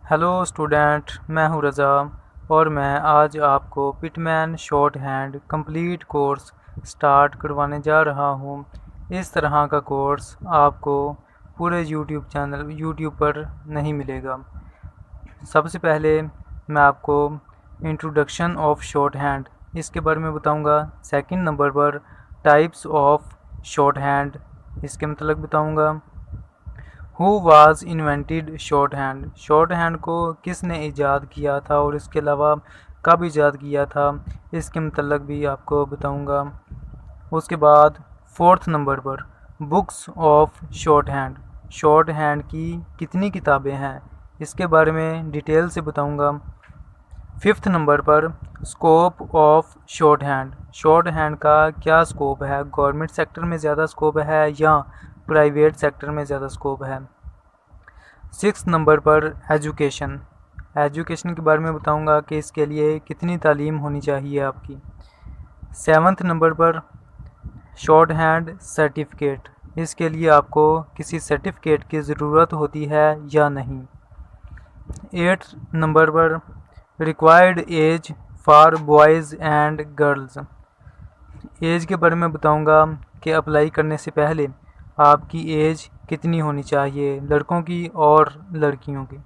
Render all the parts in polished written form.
Hello student, मैं हूं रज़ा और मैं आज आपको Pitman short hand complete course start करवाने जा रहा हूं। इस तरह का कोर्स आपको पूरे यूट्यूब पर नहीं मिलेगा। सबसे पहले मैं आपको इंट्रोडक्शन ऑफ शॉर्ट हैंड इसके बारे में बताऊंगा। सेकंड नंबर पर टाइप्स ऑफ शॉर्ट हैंड, इसके मतलब बताऊंगा। Who was invented short hand, short hand को किसने ईजाद किया था और इसके अलावा कब ईजाद किया था, इसके मतलब भी आपको बताऊंगा। उसके बाद फोर्थ नंबर पर बुक्स ऑफ शॉर्ट हैंड की कितनी किताबें हैं, इसके बारे में डिटेल से बताऊंगा। फिफ्थ नंबर पर स्कोप ऑफ शॉर्ट हैंड का क्या स्कोप है, गवर्नमेंट सेक्टर में ज़्यादा स्कोप है या प्राइवेट सेक्टर में ज़्यादा स्कोप है। सिक्स नंबर पर एजुकेशन के बारे में बताऊंगा कि इसके लिए कितनी तालीम होनी चाहिए आपकी। सेवन्थ नंबर पर शॉर्ट हैंड सर्टिफिकेट, इसके लिए आपको किसी सर्टिफिकेट की ज़रूरत होती है या नहीं। एट्थ नंबर पर required age for boys and girls, age के बारे में बताऊंगा कि अप्लाई करने से पहले आपकी एज कितनी होनी चाहिए, लड़कों की और लड़कियों की।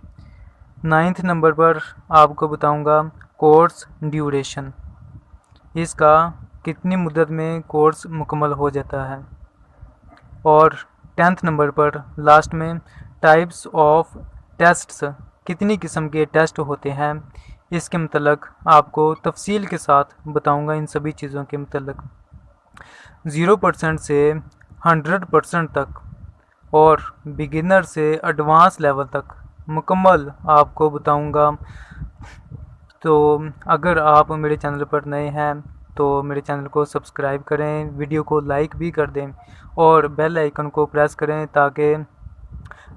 नाइन्थ नंबर पर आपको बताऊंगा कोर्स ड्यूरेशन, इसका कितनी मुद्दत में कोर्स मुकम्मल हो जाता है। और टेंथ नंबर पर लास्ट में टाइप्स ऑफ टेस्ट्स, कितनी किस्म के टेस्ट होते हैं, इसके मतलब आपको तफसील के साथ बताऊंगा इन सभी चीज़ों के मतलब। 0% से 100% तक और बिगिनर से एडवांस लेवल तक मुकम्मल आपको बताऊंगा। तो अगर आप मेरे चैनल पर नए हैं तो मेरे चैनल को सब्सक्राइब करें, वीडियो को लाइक भी कर दें और बेल आइकन को प्रेस करें ताकि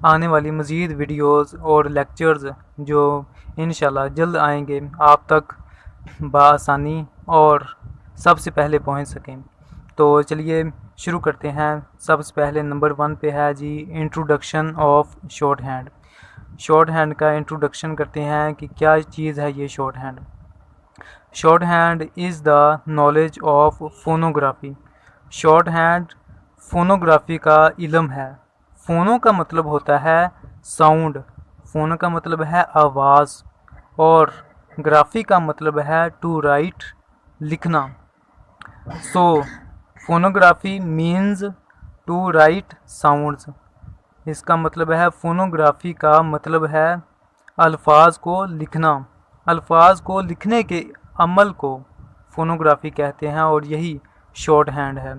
आने वाली मज़ीद वीडियोस और लेक्चर्स जो इंशाल्लाह जल्द आएंगे आप तक बआसानी और सबसे पहले पहुंच सकें। तो चलिए शुरू करते हैं। सबसे पहले नंबर 1 पे है जी इंट्रोडक्शन ऑफ शॉर्ट हैंड का इंट्रोडक्शन करते हैं कि क्या चीज़ है ये short hand is the knowledge of phonography, short hand phonography का इल्म है। फोनो का मतलब होता है साउंड, फोनो का मतलब है आवाज़ और ग्राफी का मतलब है टू राइट, लिखना। So phonography means to write sounds, इसका मतलब है फोनोग्राफी का मतलब है अल्फाज को लिखना। अल्फाज को लिखने के अमल को फोनोग्राफी कहते हैं और यही शॉर्ट हैंड है।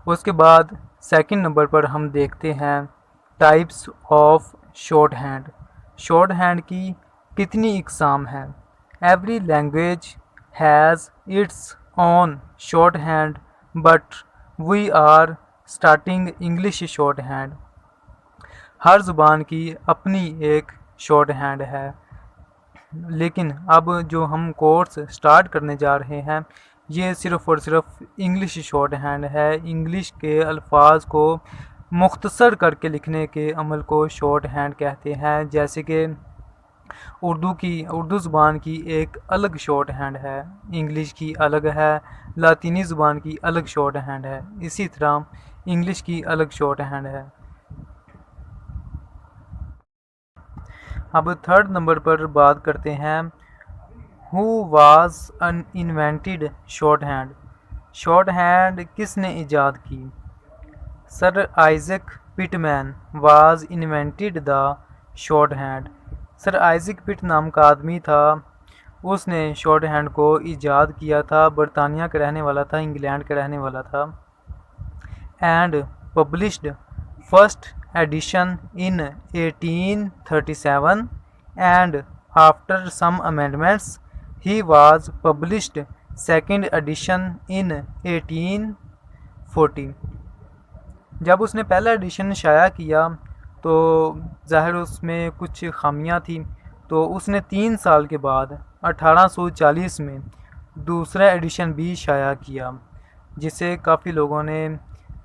उसके बाद सेकंड नंबर पर हम देखते हैं टाइप्स ऑफ शॉर्ट हैंड की कितनी इकसाम है। Every language has its own shorthand but we are starting English shorthand, हर ज़ुबान की अपनी एक शॉर्ट हैंड है, लेकिन अब जो हम कोर्स स्टार्ट करने जा रहे हैं ये सिर्फ़ और सिर्फ इंग्लिश शॉर्ट हैंड है। इंग्लिश के अल्फाज को मुख्तसर करके लिखने के अमल को शॉर्ट हैंड कहते हैं। जैसे कि उर्दू ज़ुबान की एक अलग शॉर्ट हैंड है, इंग्लिश की अलग है, लातीनी ज़ुबान की अलग शॉर्ट हैंड है, इसी तरह इंग्लिश की अलग शॉर्ट हैंड है। अब थर्ड नंबर पर बात करते हैं who was an invented shorthand किसने ईजाद की। Sir Isaac Pitman was invented the shorthand, sir Isaac Pit नाम का आदमी था, उसने शॉर्ट हैंड को ईजाद किया था। बरतानिया का रहने वाला था, इंग्लैंड का रहने वाला था। And published first edition in 1837 and after some amendments he was published second edition in 1840। जब उसने पहला एडिशन शाया किया तो ज़ाहिर उसमें कुछ खामियां थी, तो उसने 3 साल के बाद 1840 में दूसरा एडिशन भी शाया किया, जिसे काफ़ी लोगों ने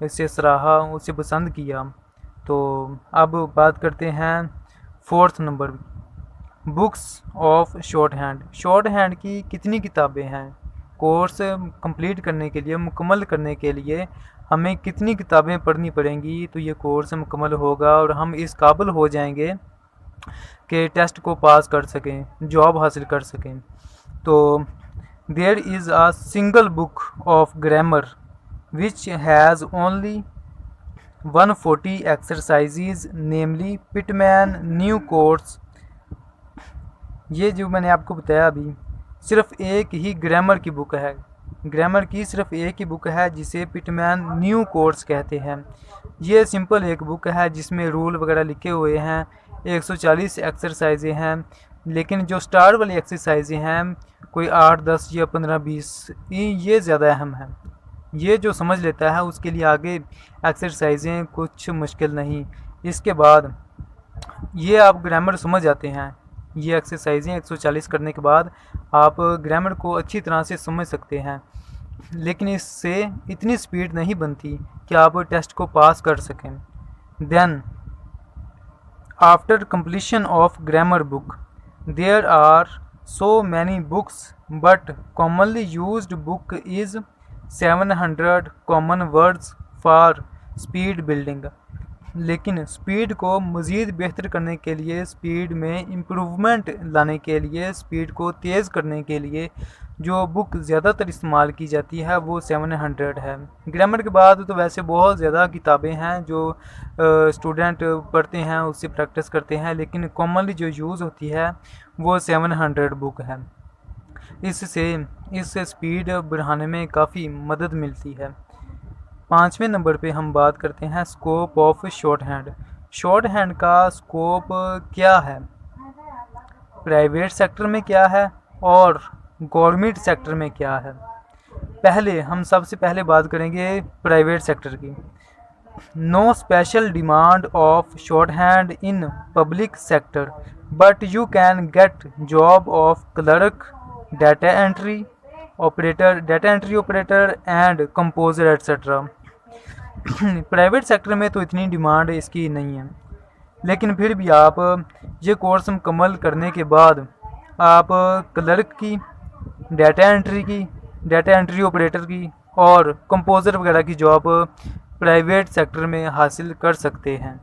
इसे सराहा, उसे पसंद किया। तो अब बात करते हैं fourth number books of short hand, short hand की कितनी किताबें हैं? कोर्स कंप्लीट करने के लिए, मुकम्मल करने के लिए हमें कितनी किताबें पढ़नी पड़ेंगी तो ये कोर्स मुकम्मल होगा और हम इस काबिल हो जाएंगे कि टेस्ट को पास कर सकें, जॉब हासिल कर सकें। तो there is a single book of grammar which has only 140 exercises namely Pitman new course. ये जो मैंने आपको बताया अभी, सिर्फ एक ही ग्रामर की बुक है, ग्रामर की सिर्फ एक ही बुक है जिसे पिटमैन न्यू कोर्स कहते हैं। ये सिंपल एक बुक है जिसमें रूल वगैरह लिखे हुए हैं, 140 एक्सरसाइजें हैं, लेकिन जो स्टार वाली एक्सरसाइजें हैं कोई 8, 10 या 15, 20 ये ज़्यादा अहम है। ये जो समझ लेता है उसके लिए आगे एक्सरसाइजें कुछ मुश्किल नहीं। इसके बाद ये आप ग्रामर समझ जाते हैं, ये एक्सरसाइजें 140 करने के बाद आप ग्रामर को अच्छी तरह से समझ सकते हैं, लेकिन इससे इतनी स्पीड नहीं बनती कि आप टेस्ट को पास कर सकें। Then after completion of grammar book there are so many books but commonly used book is 700 common words for speed building. लेकिन स्पीड को मज़ीद बेहतर करने के लिए, स्पीड में इम्प्रूवमेंट लाने के लिए, स्पीड को तेज़ करने के लिए जो बुक ज़्यादातर इस्तेमाल की जाती है वो 700 है। ग्रामर के बाद तो वैसे बहुत ज़्यादा किताबें हैं जो स्टूडेंट पढ़ते हैं, उससे प्रैक्टिस करते हैं, लेकिन कॉमनली जो यूज़ होती है वो 700 बुक है। इससे स्पीड बढ़ाने में काफ़ी मदद मिलती है। 5वें नंबर पे हम बात करते हैं scope of short hand. Short hand का स्कोप क्या है, प्राइवेट सेक्टर में क्या है और गवर्नमेंट सेक्टर में क्या है। हम सबसे पहले बात करेंगे प्राइवेट सेक्टर की। No special demand of shorthand in public sector but you can get job of clerk, data entry operator and composer etcetera. Private sector में तो इतनी डिमांड इसकी नहीं है, लेकिन फिर भी आप ये कोर्स मुकम्मल करने के बाद आप क्लर्क की, डाटा एंट्री ऑपरेटर की और कंपोजर वगैरह की जॉब प्राइवेट सेक्टर में हासिल कर सकते हैं।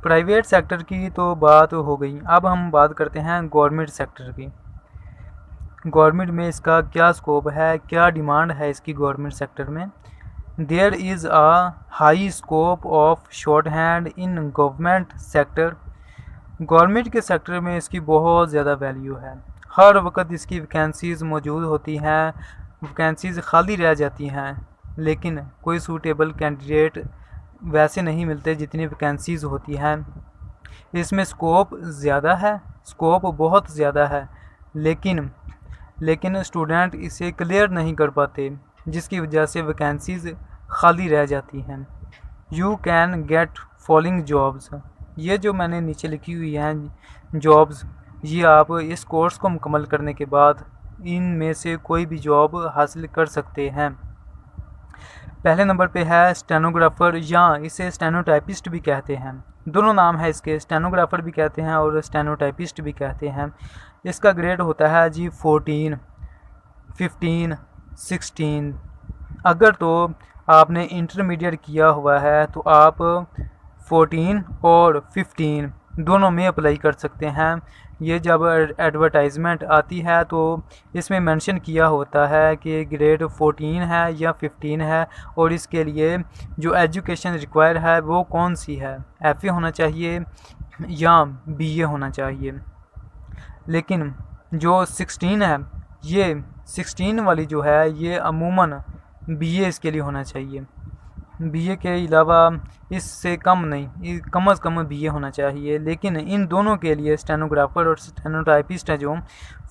प्राइवेट सेक्टर की तो बात हो गई, अब हम बात करते हैं गवर्नमेंट सेक्टर की। गवर्नमेंट में इसका क्या स्कोप है, क्या डिमांड है इसकी गवर्नमेंट सेक्टर में। There is a high scope of shorthand in government sector. Government के सेक्टर में इसकी बहुत ज़्यादा वैल्यू है, हर वक्त इसकी वैकेंसीज़ मौजूद होती हैं, वैकेंसीज़ खाली रह जाती हैं, लेकिन कोई सूटेबल कैंडिडेट वैसे नहीं मिलते जितनी वैकेंसीज़ होती हैं। इसमें स्कोप ज़्यादा है, स्कोप बहुत ज़्यादा है, लेकिन स्टूडेंट इसे क्लियर नहीं कर पाते, जिसकी वजह से वैकेंसीज़ खाली रह जाती हैं। You can gate following jobs, ये जो मैंने नीचे लिखी हुई हैं जॉब्स, ये आप इस कोर्स को मुकम्मल करने के बाद इनमें से कोई भी जॉब हासिल कर सकते हैं। पहले नंबर पे है स्टेनोग्राफर, या इसे स्टेनोटाइपिस्ट भी कहते हैं। दोनों नाम है इसके, स्टेनोग्राफर भी कहते हैं और स्टेनोटाइपिस्ट भी कहते हैं। इसका ग्रेड होता है जी 14, 15, 16। अगर तो आपने इंटरमीडिएट किया हुआ है तो आप 14 और 15 दोनों में अप्लाई कर सकते हैं। ये जब एडवर्टाइजमेंट आती है तो इसमें मेंशन किया होता है कि ग्रेड 14 है या 15 है और इसके लिए जो एजुकेशन रिक्वायर है वो कौन सी है, FA होना चाहिए या BA होना चाहिए। लेकिन जो 16 है, ये 16 वाली जो है ये अमूमन BA इसके लिए होना चाहिए। BA के अलावा इससे कम नहीं, कम से कम BA होना चाहिए। लेकिन इन दोनों के लिए, स्टेनोग्राफर और स्टेनोटाइपिस्ट है जो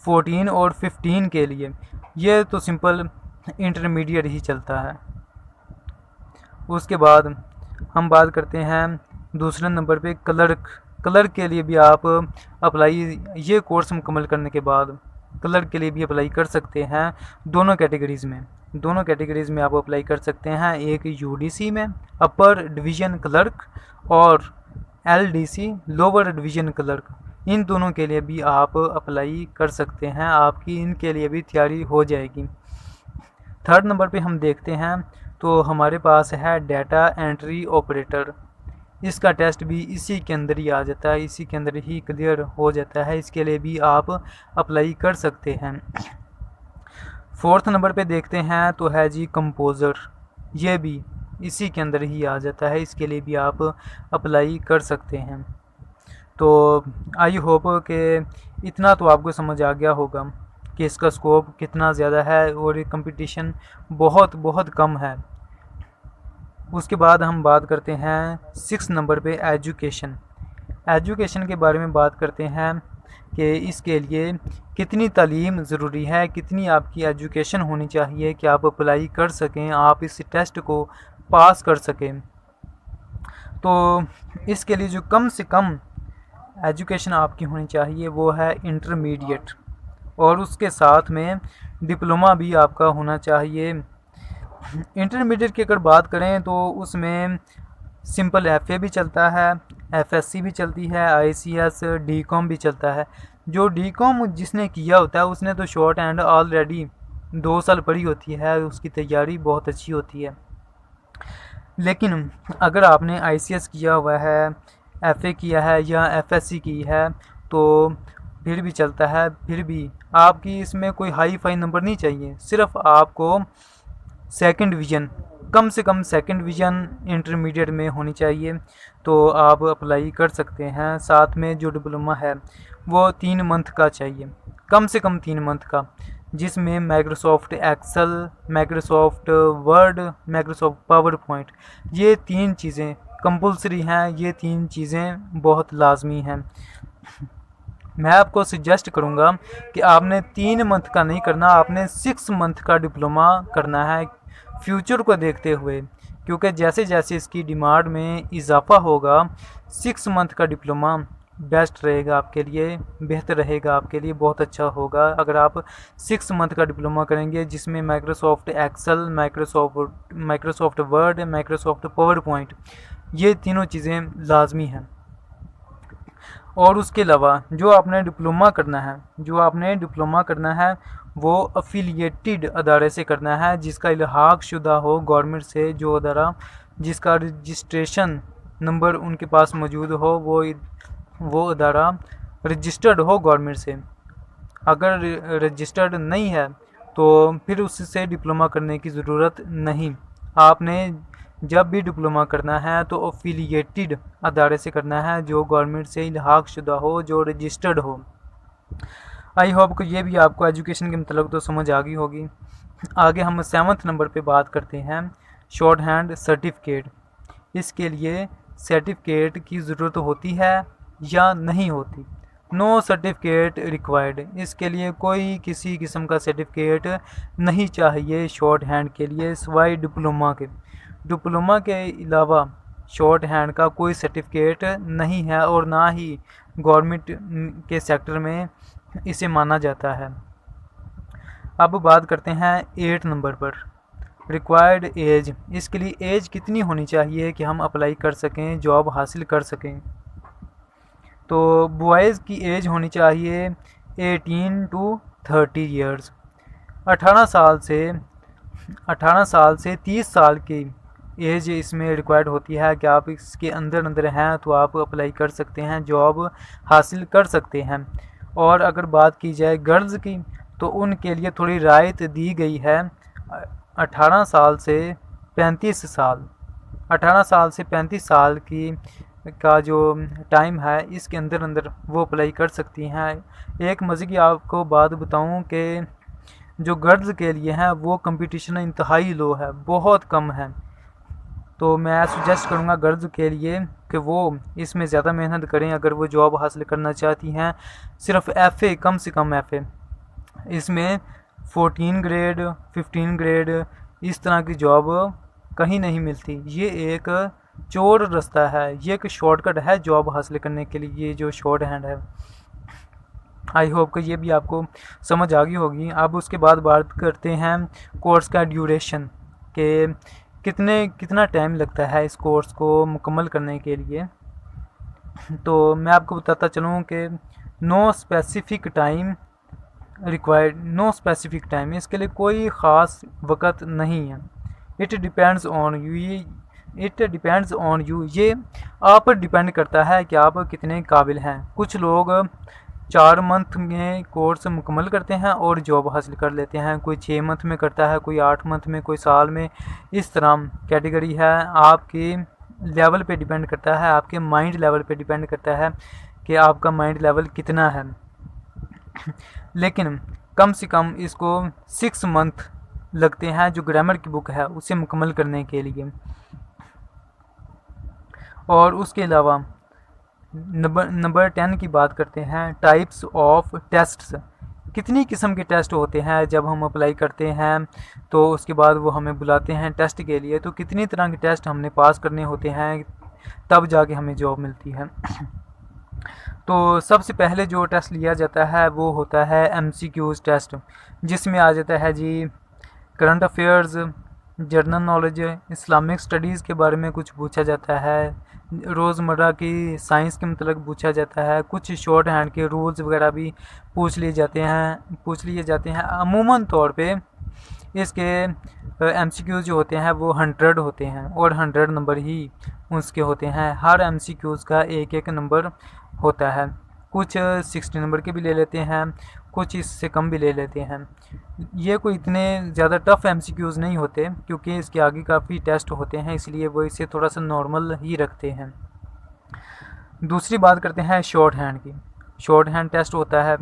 14 और 15 के लिए, ये तो सिंपल इंटरमीडिएट ही चलता है। उसके बाद हम बात करते हैं दूसरे नंबर पे क्लर्क के लिए भी आप अप्लाई, ये कोर्स मुकम्मल करने के बाद क्लर्क के लिए भी अप्लाई कर सकते हैं। दोनों कैटेगरीज़ में आप अप्लाई कर सकते हैं। एक UDC में अपर डिवीज़न क्लर्क और LDC लोअर डिवीज़न क्लर्क, इन दोनों के लिए भी आप अप्लाई कर सकते हैं, आपकी इनके लिए भी तैयारी हो जाएगी। थर्ड नंबर पे हम देखते हैं तो हमारे पास है डाटा एंट्री ऑपरेटर। इसका टेस्ट भी इसी के अंदर ही आ जाता है, इसी के अंदर ही क्लियर हो जाता है, इसके लिए भी आप अप्लाई कर सकते हैं। फोर्थ नंबर पे देखते हैं तो है जी कंपोज़र, ये भी इसी के अंदर ही आ जाता है, इसके लिए भी आप अप्लाई कर सकते हैं। तो आई होप कि इतना तो आपको समझ आ गया होगा कि इसका स्कोप कितना ज़्यादा है और कंपटीशन बहुत बहुत कम है। उसके बाद हम बात करते हैं 6 नंबर पे एजुकेशन। एजुकेशन के बारे में बात करते हैं कि इसके लिए कितनी तालीम ज़रूरी है, कितनी आपकी एजुकेशन होनी चाहिए कि आप अप्लाई कर सकें, आप इस टेस्ट को पास कर सकें। तो इसके लिए जो कम से कम एजुकेशन आपकी होनी चाहिए वो है इंटरमीडिएट, और उसके साथ में डिप्लोमा भी आपका होना चाहिए। इंटरमीडिएट की अगर बात करें तो उसमें सिंपल FA भी चलता है, FSC भी चलती है, ICS DCOM भी चलता है। जो DCOM जिसने किया होता है उसने तो शॉर्ट हैंड ऑलरेडी 2 साल पढ़ी होती है, उसकी तैयारी बहुत अच्छी होती है। लेकिन अगर आपने ICS किया हुआ है, FA किया है या FSC की है तो फिर भी चलता है, फिर भी आपकी इसमें कोई हाई फाई नंबर नहीं चाहिए, सिर्फ आपको सेकंड डिवीज़न, कम से कम सेकंड डिवीज़न इंटरमीडिएट में होनी चाहिए, तो आप अप्लाई कर सकते हैं। साथ में जो डिप्लोमा है वो 3 मंथ का चाहिए, कम से कम 3 मंथ का, जिसमें Microsoft Excel, Microsoft Word, Microsoft PowerPoint, ये 3 चीज़ें कंपल्सरी हैं, ये 3 चीज़ें बहुत लाजमी हैं। मैं आपको सजेस्ट करूँगा कि आपने 3 मंथ का नहीं करना, आपने 6 मंथ का डिप्लोमा करना है फ्यूचर को देखते हुए, क्योंकि जैसे जैसे इसकी डिमांड में इजाफा होगा 6 मंथ का डिप्लोमा बेस्ट रहेगा आपके लिए, बेहतर रहेगा आपके लिए, बहुत अच्छा होगा अगर आप 6 मंथ का डिप्लोमा करेंगे, जिसमें Microsoft Excel, Microsoft Word, Microsoft PowerPoint, ये तीनों चीज़ें लाजमी हैं। और उसके अलावा जो आपने डिप्लोमा करना है वो अफिलिएटेड अदारे से करना है, जिसका इल्हाक शुदा हो गवर्नमेंट से, जो अदारा जिसका रजिस्ट्रेशन नंबर उनके पास मौजूद हो, वो अदारा रजिस्टर्ड हो गवर्नमेंट से। अगर रजिस्टर्ड नहीं है तो फिर उससे डिप्लोमा करने की ज़रूरत नहीं। आपने जब भी डिप्लोमा करना है तो अफिलिएटेड अदारे से करना है, जो गवर्नमेंट से इल्हाक शुदा हो, जो रजिस्टर्ड हो। आई होप को ये भी आपको एजुकेशन के मतलब तो समझ आ गई होगी। आगे हम 7th नंबर पे बात करते हैं शॉर्ट हैंड सर्टिफिकेट। इसके लिए सर्टिफिकेट की ज़रूरत होती है या नहीं होती? नो सर्टिफिकेट रिक्वायर्ड, इसके लिए कोई किसी किस्म का सर्टिफिकेट नहीं चाहिए शॉर्ट हैंड के लिए, सिवाय डिप्लोमा के। डिप्लोमा के अलावा शॉर्ट हैंड का कोई सर्टिफिकेट नहीं है, और ना ही गवर्नमेंट के सेक्टर में इसे माना जाता है। अब बात करते हैं 8 नंबर पर रिक्वायर्ड एज। इसके लिए एज कितनी होनी चाहिए कि हम अप्लाई कर सकें, जॉब हासिल कर सकें? तो बॉयज़ की एज होनी चाहिए 18 to 30 ईयर्स, 18 साल से 30 साल की एज इसमें रिक्वायर्ड होती है कि आप इसके अंदर हैं तो आप अप्लाई कर सकते हैं, जॉब हासिल कर सकते हैं। और अगर बात की जाए गर्ल्स की तो उनके लिए थोड़ी राहत दी गई है, 18 साल से 35 साल, 18 साल से 35 साल की का जो टाइम है इसके अंदर वो अप्लाई कर सकती हैं। एक मज़े की आपको बात बताऊं कि जो गर्ल्स के लिए हैं वो कंपटीशन इंतहाई लो है, बहुत कम है। तो मैं सजेस्ट करूंगा गर्ल्स के लिए कि वो इसमें ज़्यादा मेहनत करें अगर वो जॉब हासिल करना चाहती हैं। सिर्फ FA, कम से कम FA, इसमें 14 ग्रेड 15 ग्रेड इस तरह की जॉब कहीं नहीं मिलती। ये एक चोर रास्ता है, ये एक शॉर्टकट है जॉब हासिल करने के लिए, ये जो शॉर्ट हैंड है। आई होप कि ये भी आपको समझ आ गई होगी। अब उसके बाद बात करते हैं कोर्स का ड्यूरेशन के कितना टाइम लगता है इस कोर्स को मुकम्मल करने के लिए। तो मैं आपको बताता चलूँ कि no specific time required, no specific time, इसके लिए कोई ख़ास वक़्त नहीं है। इट डिपेंड्स ऑन यू, ये आप पर डिपेंड करता है कि आप कितने काबिल हैं। कुछ लोग 4 मंथ में कोर्स मुकम्मल करते हैं और जॉब हासिल कर लेते हैं, कोई 6 मंथ में करता है, कोई 8 मंथ में, कोई साल में। इस तरह कैटेगरी है। आपके लेवल पे डिपेंड करता है, आपके माइंड लेवल पे डिपेंड करता है कि आपका माइंड लेवल कितना है। लेकिन कम से कम इसको 6 मंथ लगते हैं जो ग्रामर की बुक है उसे मुकम्मल करने के लिए। और उसके अलावा नंबर 10 की बात करते हैं, टाइप्स ऑफ टेस्ट्स। कितनी किस्म के टेस्ट होते हैं जब हम अप्लाई करते हैं तो उसके बाद वो हमें बुलाते हैं टेस्ट के लिए, तो कितनी तरह के टेस्ट हमने पास करने होते हैं तब जाके हमें जॉब मिलती है। तो सबसे पहले जो टेस्ट लिया जाता है वो होता है MCQs टेस्ट, जिसमें आ जाता है जी current affairs, general knowledge, Islamic studies के बारे में कुछ पूछा जाता है, रोज़मर्रा की साइंस के मतलब पूछा जाता है, कुछ शॉर्ट हैंड के रूल्स वगैरह भी पूछ लिए जाते हैं। अमूमन तौर पे इसके MCQs जो होते हैं वो 100 होते हैं और 100 नंबर ही उसके होते हैं। हर MCQs का एक एक नंबर होता है। कुछ 60 नंबर के भी ले लेते हैं, कुछ इससे कम भी ले लेते हैं। ये कोई इतने ज़्यादा टफ़ MCQs नहीं होते क्योंकि इसके आगे काफ़ी टेस्ट होते हैं, इसलिए वो इसे थोड़ा सा नॉर्मल ही रखते हैं। दूसरी बात करते हैं शॉर्ट हैंड की। शॉर्ट हैंड टेस्ट होता है,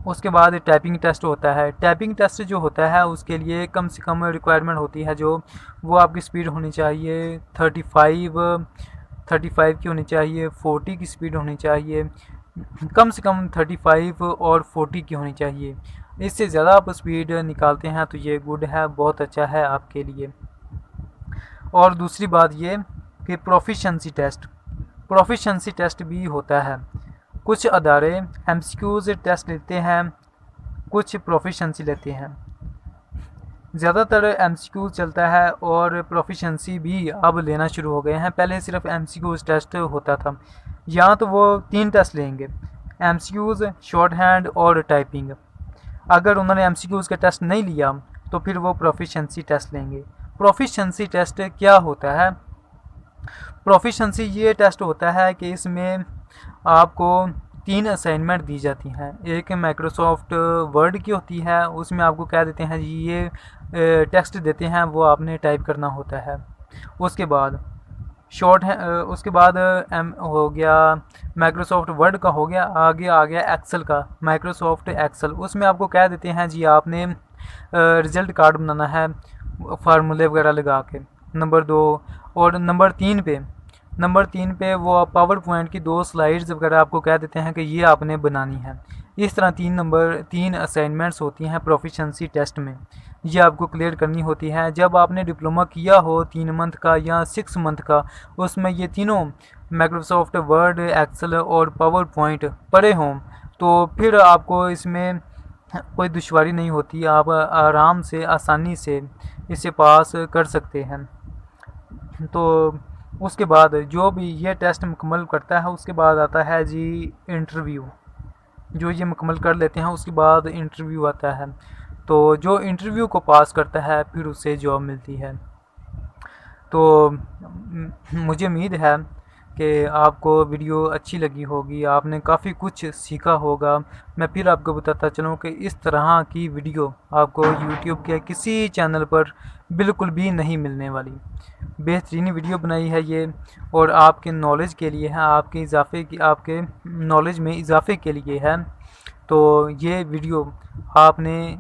उसके बाद टाइपिंग टेस्ट होता है। टाइपिंग टेस्ट जो होता है उसके लिए कम से कम रिक्वायरमेंट होती है, जो वो आपकी स्पीड होनी चाहिए 35 की होनी चाहिए, 40 की स्पीड होनी चाहिए, कम से कम 35 और 40 की होनी चाहिए। इससे ज़्यादा आप स्पीड निकालते हैं तो ये गुड है, बहुत अच्छा है आपके लिए। और दूसरी बात ये कि प्रोफिशेंसी टेस्ट भी होता है। कुछ अदारे MCQs टेस्ट लेते हैं, कुछ प्रोफिशेंसी लेते हैं। ज़्यादातर MCQ चलता है और प्रोफिशेंसी भी अब लेना शुरू हो गए हैं। पहले सिर्फ MCQs टेस्ट होता था, यहाँ तो वो 3 टेस्ट लेंगे, MCQs, शॉर्ट हैंड और टाइपिंग। अगर उन्होंने MCQs का टेस्ट नहीं लिया तो फिर वो प्रोफिशेंसी टेस्ट लेंगे। प्रोफिशेंसी टेस्ट क्या होता है? प्रोफिशेंसी ये टेस्ट होता है कि इसमें आपको 3 असाइनमेंट दी जाती हैं। एक माइक्रोसॉफ्ट वर्ड की होती है, उसमें आपको कह देते हैं जी ये टेक्स्ट देते हैं, वो आपने टाइप करना होता है। उसके बाद उसके बाद हो गया माइक्रोसॉफ्ट वर्ड का, हो गया आगे आ गया एक्सेल का, माइक्रोसॉफ्ट एक्सेल। उसमें आपको कह देते हैं जी आपने रिज़ल्ट कार्ड बनाना है फार्मूले वगैरह लगा के, नंबर 2। और नंबर तीन पे वो पावर पॉइंट की 2 स्लाइड्स वगैरह आपको कह देते हैं कि ये आपने बनानी है। इस तरह 3 असाइनमेंट्स होती हैं प्रोफिशेंसी टेस्ट में, ये आपको क्लियर करनी होती है। जब आपने डिप्लोमा किया हो 3 मंथ का या 6 मंथ का, उसमें ये तीनों माइक्रोसॉफ्ट वर्ड, एक्सेल और पावर पॉइंट पढ़े हों तो फिर आपको इसमें कोई दुश्वारी नहीं होती, आप आराम से आसानी से इसे पास कर सकते हैं। तो उसके बाद जो भी ये टेस्ट मुकम्मल करता है उसके बाद आता है जी इंटरव्यू। जो ये मुकम्मल कर लेते हैं उसके बाद इंटरव्यू आता है, तो जो इंटरव्यू को पास करता है फिर उसे जॉब मिलती है। तो मुझे उम्मीद है कि आपको वीडियो अच्छी लगी होगी, आपने काफ़ी कुछ सीखा होगा। मैं फिर आपको बताता चलूँ कि इस तरह की वीडियो आपको यूट्यूब के किसी चैनल पर बिल्कुल भी नहीं मिलने वाली। बेहतरीन वीडियो बनाई है ये, और आपके नॉलेज के लिए है, आपके नॉलेज में इजाफे के लिए है। तो ये वीडियो आपने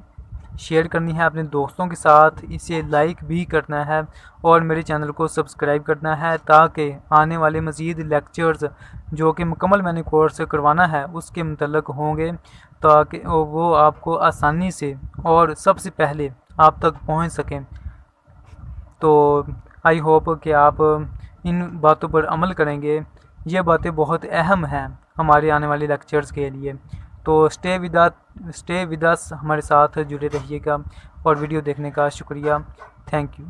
शेयर करनी है अपने दोस्तों के साथ, इसे लाइक भी करना है और मेरे चैनल को सब्सक्राइब करना है, ताकि आने वाले मज़ीद लेक्चर्स जो कि मुकम्मल मैंने कोर्स करवाना है उसके मुतल्लिक़ होंगे, ताकि वो आपको आसानी से और सबसे पहले आप तक पहुंच सकें। तो आई होप कि आप इन बातों पर अमल करेंगे। ये बातें बहुत अहम हैं हमारे आने वाले लेक्चर्स के लिए। तो स्टे विद अस, हमारे साथ जुड़े रहिएगा और वीडियो देखने का शुक्रिया। Thank you.